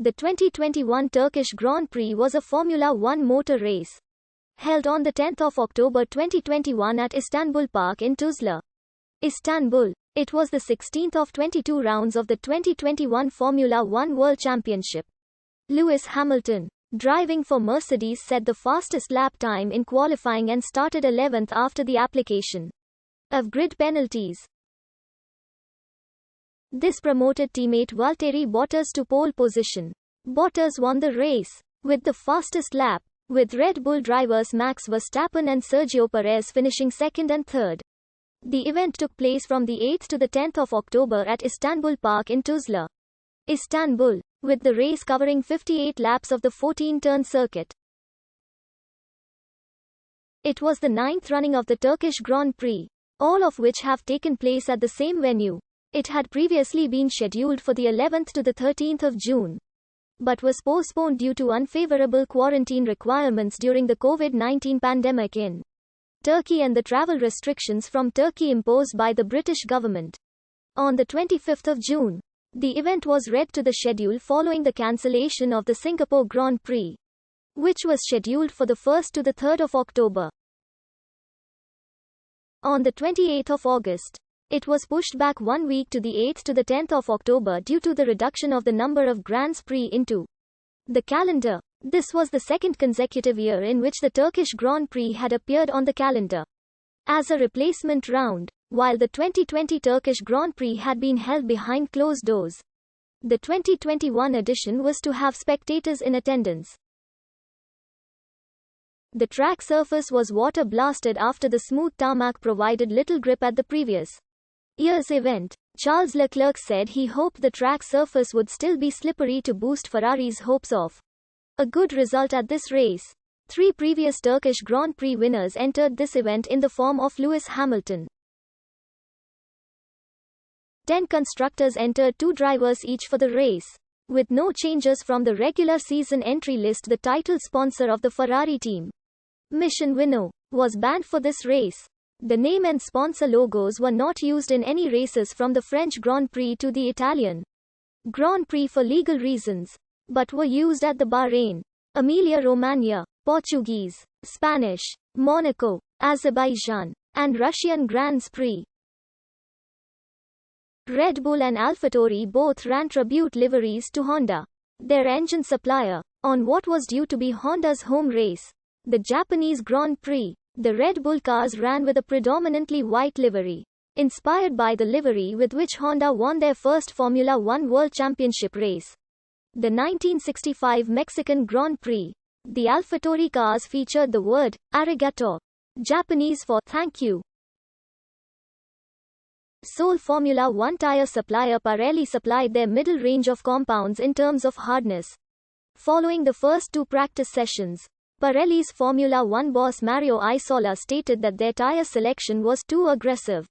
The 2021 Turkish Grand Prix was a Formula One motor race held on the 10th of October 2021 at Istanbul Park in Tuzla, Istanbul. It was the 16th of 22 rounds of the 2021 Formula One World Championship. Lewis Hamilton, driving for Mercedes, set the fastest lap time in qualifying and started 11th after the application of grid penalties. This promoted teammate Valtteri Bottas to pole position. Bottas won the race with the fastest lap, with Red Bull drivers Max Verstappen and Sergio Perez finishing second and third. The event took place from the 8th to the 10th of October at Istanbul Park in Tuzla, Istanbul, with the race covering 58 laps of the 14-turn circuit. It was the 9th running of the Turkish Grand Prix, all of which have taken place at the same venue. It had previously been scheduled for the 11th to the 13th of June, but was postponed due to unfavorable quarantine requirements during the COVID-19 pandemic in Turkey and the travel restrictions from Turkey imposed by the British government. On the 25th of June, the event was read to the schedule following the cancellation of the Singapore Grand Prix, which was scheduled for the 1st to the 3rd of October. On the 28th of August, it was pushed back 1 week to the 8th to the 10th of October due to the reduction of the number of Grands Prix into the calendar. This was the second consecutive year in which the Turkish Grand Prix had appeared on the calendar as a replacement round, while the 2020 Turkish Grand Prix had been held behind closed doors. The 2021 edition was to have spectators in attendance. The track surface was water blasted after the smooth tarmac provided little grip at the previous year's event. Charles Leclerc said he hoped the track surface would still be slippery to boost Ferrari's hopes of a good result at this race. 3 previous Turkish Grand Prix winners entered this event in the form of Lewis Hamilton. 10 constructors entered, 2 drivers each for the race. With no changes from the regular season entry list, the title sponsor of the Ferrari team, Mission Winnow, was banned for this race. The name and sponsor logos were not used in any races from the French Grand Prix to the Italian Grand Prix for legal reasons, but were used at the Bahrain, Emilia-Romagna, Portuguese, Spanish, Monaco, Azerbaijan, and Russian Grands Prix. Red Bull and AlphaTauri both ran tribute liveries to Honda, their engine supplier, on what was due to be Honda's home race, the Japanese Grand Prix. The Red Bull cars ran with a predominantly white livery, inspired by the livery with which Honda won their first Formula One World Championship race, the 1965 Mexican Grand Prix. The AlphaTauri cars featured the word arigato, Japanese for thank you. Sole Formula One tire supplier Pirelli supplied their middle range of compounds in terms of hardness. Following the first 2 practice sessions, Pirelli's Formula One boss Mario Isola stated that their tire selection was too aggressive.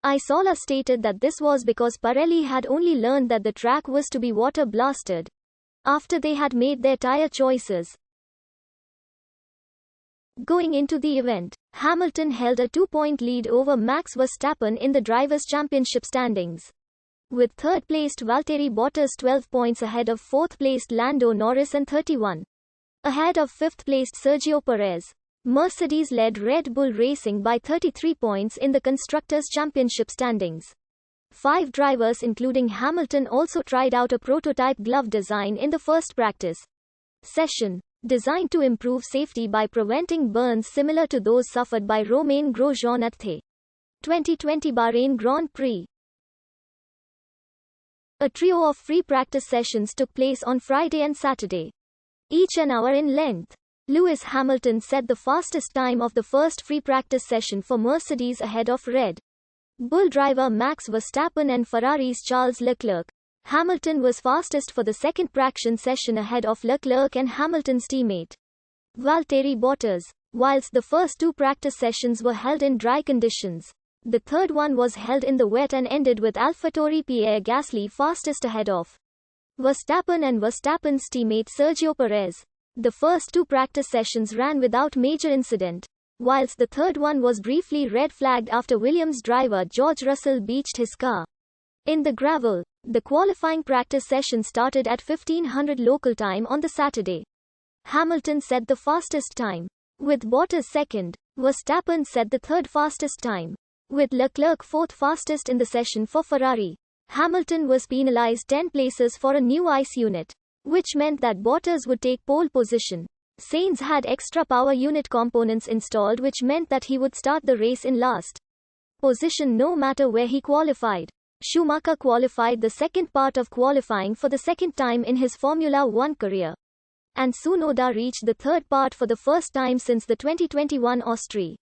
Isola stated that this was because Pirelli had only learned that the track was to be water blasted after they had made their tire choices. Going into the event, Hamilton held a 2-point lead over Max Verstappen in the Drivers' Championship standings, with third-placed Valtteri Bottas 12 points ahead of fourth-placed Lando Norris and 31 ahead of fifth-placed Sergio Perez. Mercedes led Red Bull Racing by 33 points in the Constructors' Championship standings. 5 drivers including Hamilton also tried out a prototype glove design in the first practice session, designed to improve safety by preventing burns similar to those suffered by Romain Grosjean at the 2020 Bahrain Grand Prix. A trio of free practice sessions took place on Friday and Saturday, each an hour in length. Lewis Hamilton set the fastest time of the first free practice session for Mercedes ahead of Red Bull driver Max Verstappen and Ferrari's Charles Leclerc. Hamilton was fastest for the second practice session ahead of Leclerc and Hamilton's teammate Valtteri Bottas. Whilst the first 2 practice sessions were held in dry conditions, the third one was held in the wet and ended with AlphaTauri Pierre Gasly fastest ahead of Verstappen and Verstappen's teammate Sergio Perez. The first 2 practice sessions ran without major incident, whilst the third one was briefly red-flagged after Williams driver George Russell beached his car. In the gravel, the qualifying practice session started at 1500 local time on the Saturday. Hamilton set the fastest time, with Bottas second. Verstappen set the third fastest time, with Leclerc fourth fastest in the session for Ferrari. Hamilton was penalized 10 places for a new ICE unit, which meant that Bottas would take pole position. Sainz had extra power unit components installed, which meant that he would start the race in last position no matter where he qualified. Schumacher qualified the second part of qualifying for the second time in his Formula One career, and Tsunoda reached the third part for the first time since the 2021 Austrian